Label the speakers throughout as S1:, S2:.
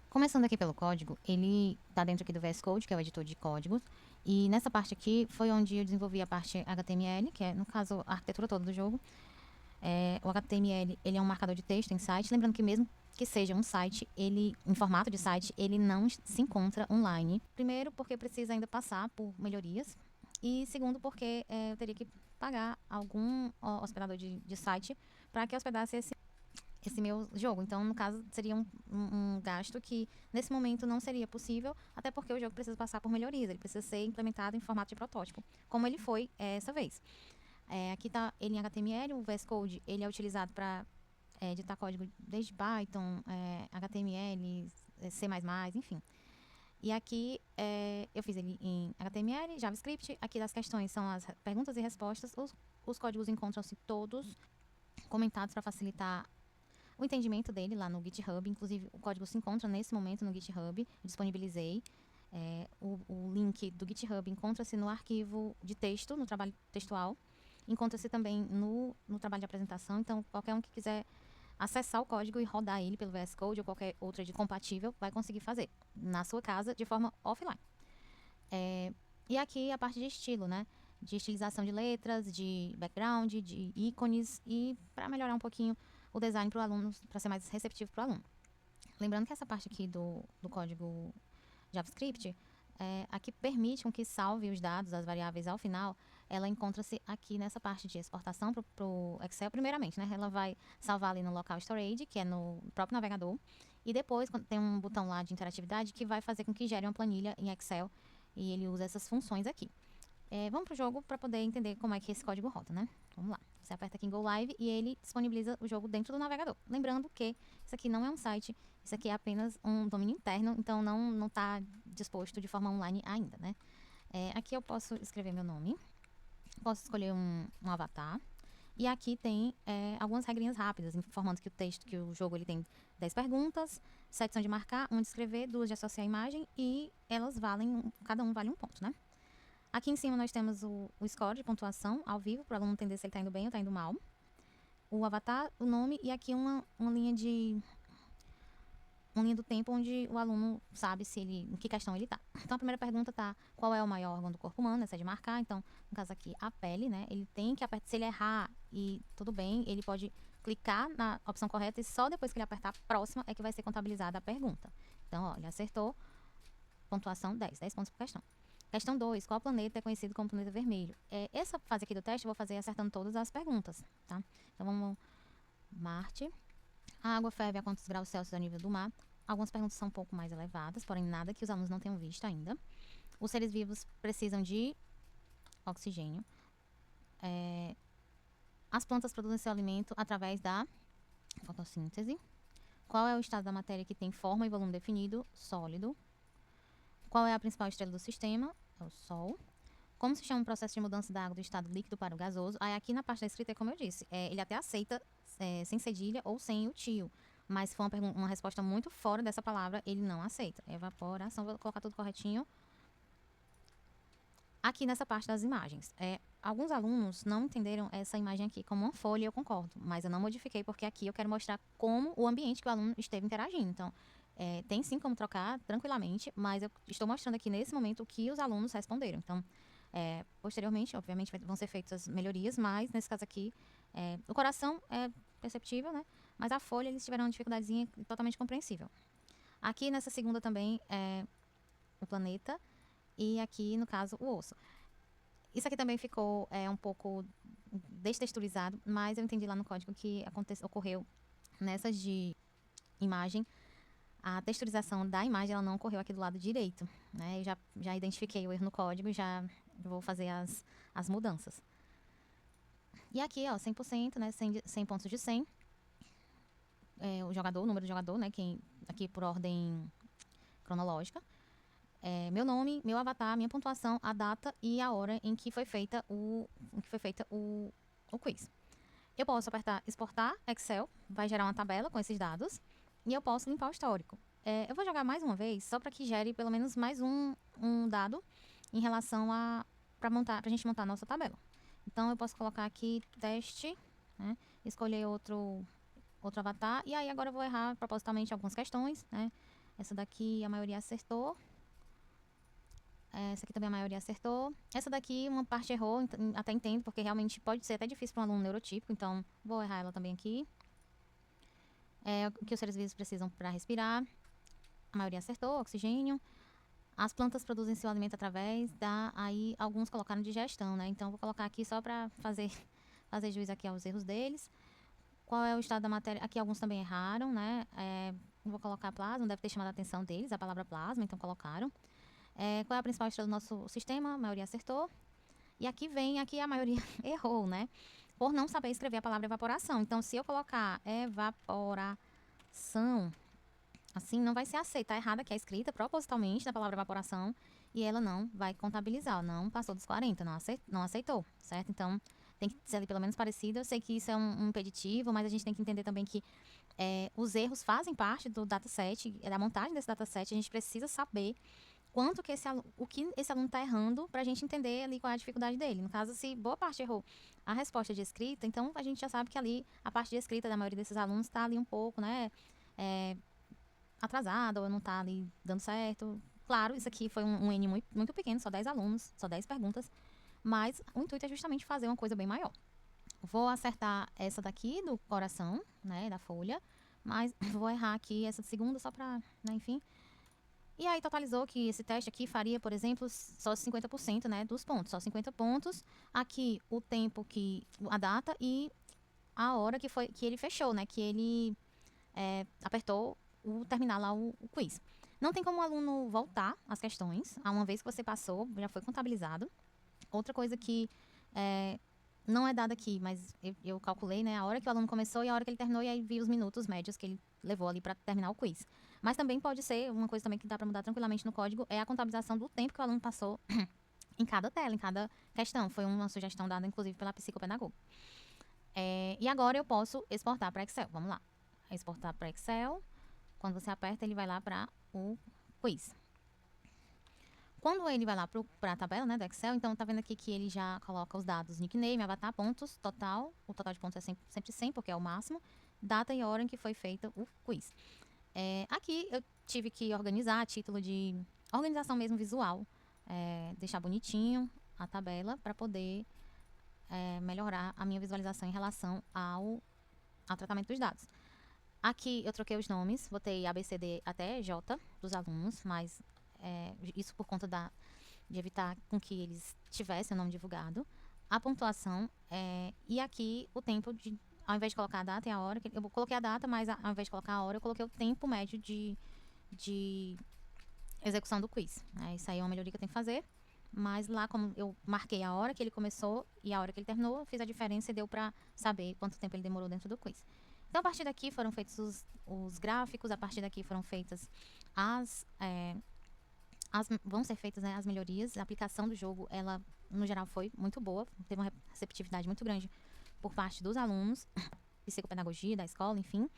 S1: Começando aqui pelo código, ele está dentro aqui do VS Code, que é o editor de códigos, e nessa parte aqui foi onde eu desenvolvi a parte HTML, que é, no caso, a arquitetura toda do jogo. O HTML, ele é um marcador de texto em site, lembrando que mesmo que seja um site, ele, em formato de site, ele não se encontra online. Primeiro, porque precisa ainda passar por melhorias, e segundo, porque eu teria que pagar algum hospedador de site para que hospedasse esse meu jogo. Então, no caso, seria um gasto que, nesse momento, não seria possível, até porque o jogo precisa passar por melhorias, ele precisa ser implementado em formato de protótipo, como ele foi essa vez. Aqui está ele em HTML, o VS Code, ele é utilizado para editar código desde Python, HTML, C++, enfim. E aqui eu fiz ele em HTML, JavaScript. Aqui das questões são as perguntas e respostas. Os códigos encontram-se todos comentados para facilitar o entendimento dele lá no GitHub. Inclusive, o código se encontra nesse momento no GitHub. Disponibilizei. O link do GitHub encontra-se no arquivo de texto, no trabalho textual. Encontra-se também no trabalho de apresentação. Então, qualquer um que quiser acessar o código e rodar ele pelo VS Code ou qualquer outra de compatível vai conseguir fazer na sua casa de forma offline. E aqui a parte de estilo, né? De estilização de letras, de background, de ícones e para melhorar um pouquinho o design para o aluno, para ser mais receptivo para o aluno. Lembrando que essa parte aqui do código JavaScript, aqui permite que salve os dados, as variáveis ao final, ela encontra-se aqui nessa parte de exportação para o Excel, primeiramente, né? Ela vai salvar ali no local storage, que é no próprio navegador, e depois tem um botão lá de interatividade que vai fazer com que gere uma planilha em Excel, e ele usa essas funções aqui. Vamos para o jogo para poder entender como é que esse código roda, né? Vamos lá. Você aperta aqui em Go Live e ele disponibiliza o jogo dentro do navegador. Lembrando que isso aqui não é um site, isso aqui é apenas um domínio interno, então não está disposto de forma online ainda, né? Aqui eu posso escrever meu nome, posso escolher um avatar. E aqui tem algumas regrinhas rápidas, informando que o jogo ele tem 10 perguntas, 7 são de marcar, 1 de escrever, 2 de associar a imagem e elas valem, cada um vale um ponto, né? Aqui em cima nós temos o score de pontuação ao vivo, para o aluno entender se ele está indo bem ou está indo mal. O avatar, o nome e aqui uma linha do tempo onde o aluno sabe em que questão ele está. Então a primeira pergunta está: qual é o maior órgão do corpo humano? Essa é de marcar. Então, no caso aqui, a pele, né? Ele tem que apertar. Se ele errar e tudo bem, ele pode clicar na opção correta e só depois que ele apertar a próxima é que vai ser contabilizada a pergunta. Então, ó, ele acertou, pontuação 10 pontos por questão. Questão 2, qual planeta é conhecido como planeta vermelho? Essa fase aqui do teste eu vou fazer acertando todas as perguntas, tá? Então vamos, Marte. A água ferve a quantos graus Celsius ao nível do mar? Algumas perguntas são um pouco mais elevadas, porém nada que os alunos não tenham visto ainda. Os seres vivos precisam de oxigênio. As plantas produzem seu alimento através da fotossíntese. Qual é o estado da matéria que tem forma e volume definido? Sólido. Qual é a principal estrela do sistema? É o Sol. Como se chama o processo de mudança da água do estado líquido para o gasoso? Aí aqui na parte da escrita, como eu disse, ele até aceita sem cedilha ou sem o tio. Mas se for uma resposta muito fora dessa palavra, ele não aceita. Evaporação, vou colocar tudo corretinho. Aqui nessa parte das imagens. Alguns alunos não entenderam essa imagem aqui como uma folha, eu concordo. Mas eu não modifiquei porque aqui eu quero mostrar como o ambiente que o aluno esteve interagindo. Então, tem sim como trocar tranquilamente, mas eu estou mostrando aqui nesse momento o que os alunos responderam. Então, posteriormente, obviamente, vão ser feitas melhorias, mas nesse caso aqui, o coração é perceptível, né? Mas a folha, eles tiveram uma dificuldadezinha totalmente compreensível. Aqui nessa segunda também, o planeta. E aqui, no caso, o osso. Isso aqui também ficou um pouco destexturizado, mas eu entendi lá no código que ocorreu nessas de imagem. A texturização da imagem ela não ocorreu aqui do lado direito, né? Eu já identifiquei o erro no código e já vou fazer as mudanças. E aqui, ó, 100%, né? 100 pontos de 100. O número do jogador, né? Aqui por ordem cronológica. Meu nome, meu avatar, minha pontuação, a data e a hora em que foi feita o quiz. Eu posso apertar exportar Excel, vai gerar uma tabela com esses dados, e eu posso limpar o histórico. Eu vou jogar mais uma vez, só para que gere pelo menos mais um dado em relação para a gente montar a nossa tabela. Então, eu posso colocar aqui teste, né, escolher outro avatar, e aí agora eu vou errar propositalmente algumas questões, né, Essa daqui a maioria acertou. Essa aqui também a maioria acertou. Essa daqui uma parte errou, até entendo, porque realmente pode ser até difícil para um aluno neurotípico, então vou errar ela também aqui. O que os seres vivos precisam para respirar. A maioria acertou, oxigênio. As plantas produzem seu alimento através da... Aí alguns colocaram digestão, né? Então vou colocar aqui só para fazer juiz aqui aos erros deles. Qual é o estado da matéria? Aqui alguns também erraram, né? Vou colocar plasma, deve ter chamado a atenção deles, a palavra plasma, então colocaram. Qual é a principal estrela do nosso sistema? A maioria acertou. E aqui a maioria errou, né? Por não saber escrever a palavra evaporação. Então, se eu colocar evaporação, assim, não vai ser aceita. Tá errada aqui a escrita propositalmente da palavra evaporação. E ela não vai contabilizar. Não passou dos 40, não aceitou, certo? Então, tem que ser ali pelo menos parecido. Eu sei que isso é um impeditivo, mas a gente tem que entender também que os erros fazem parte do dataset, da montagem desse dataset. A gente precisa saber o que esse aluno está errando para a gente entender ali qual é a dificuldade dele. No caso, se boa parte errou a resposta de escrita, então a gente já sabe que ali a parte de escrita da maioria desses alunos está ali um pouco, né, atrasada ou não está ali dando certo. Claro, isso aqui foi um N muito, muito pequeno, só 10 alunos, só 10 perguntas, mas o intuito é justamente fazer uma coisa bem maior. Vou acertar essa daqui do coração, né, da folha, mas vou errar aqui essa segunda só para, né, enfim. E aí totalizou que esse teste aqui faria, por exemplo, só 50%, né, dos pontos. Só 50 pontos. Aqui o tempo a data e a hora que ele fechou, né, que ele apertou terminar lá o quiz. Não tem como o aluno voltar às questões. Uma vez que você passou, já foi contabilizado. Outra coisa que não é dada aqui, mas eu calculei, né, a hora que o aluno começou e a hora que ele terminou, e aí vi os minutos médios que ele levou ali para terminar o quiz. Mas também pode ser, uma coisa também que dá para mudar tranquilamente no código, é a contabilização do tempo que o aluno passou em cada tela, em cada questão. Foi uma sugestão dada, inclusive, pela psicopedagoga. E agora eu posso exportar para Excel. Vamos lá. Exportar para Excel. Quando você aperta, ele vai lá para o quiz. Quando ele vai lá para a tabela, né, do Excel, então tá vendo aqui que ele já coloca os dados, nickname, avatar, pontos, total. O total de pontos é sempre 100, porque é o máximo. Data e hora em que foi feita o quiz. Aqui eu tive que organizar a título de organização mesmo visual. Deixar bonitinho a tabela para poder melhorar a minha visualização em relação ao tratamento dos dados. Aqui eu troquei os nomes, botei A, B, C, D até J dos alunos, mas isso por conta de evitar com que eles tivessem o nome divulgado. A pontuação e aqui o tempo ao invés de colocar a data e a hora, eu coloquei a data, mas ao invés de colocar a hora, eu coloquei o tempo médio de execução do quiz. Isso aí é uma melhoria que eu tenho que fazer. Mas lá, como eu marquei a hora que ele começou e a hora que ele terminou, eu fiz a diferença e deu para saber quanto tempo ele demorou dentro do quiz. Então, a partir daqui foram feitos os gráficos, a partir daqui foram feitas vão ser feitas, né, as melhorias. A aplicação do jogo, ela, no geral, foi muito boa. Teve uma receptividade muito grande por parte dos alunos, psicopedagogia, da escola, enfim.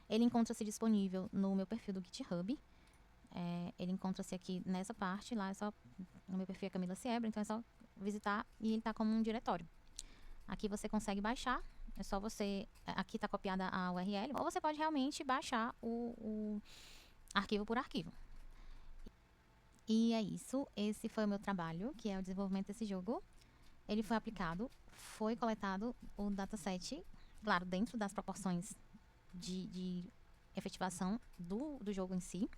S1: Ele encontra-se disponível no meu perfil do GitHub. Ele encontra-se aqui nessa parte, lá é só... No meu perfil é Camila Siebra, então é só visitar e ele está como um diretório. Aqui você consegue baixar, é só você... Aqui está copiada a URL, ou você pode realmente baixar o arquivo por arquivo. E é isso, esse foi o meu trabalho, que é o desenvolvimento desse jogo. Ele foi aplicado, foi coletado o dataset, claro, dentro das proporções de efetivação do jogo em si.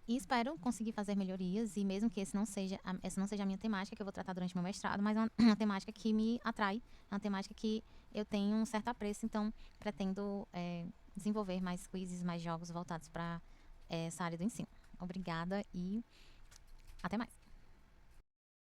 S1: E espero conseguir fazer melhorias, e mesmo que essa não seja a minha temática, que eu vou tratar durante meu mestrado, mas é uma temática que me atrai, é uma temática que eu tenho um certo apreço, então pretendo desenvolver mais quizzes, mais jogos voltados para essa área do ensino. Obrigada e até mais.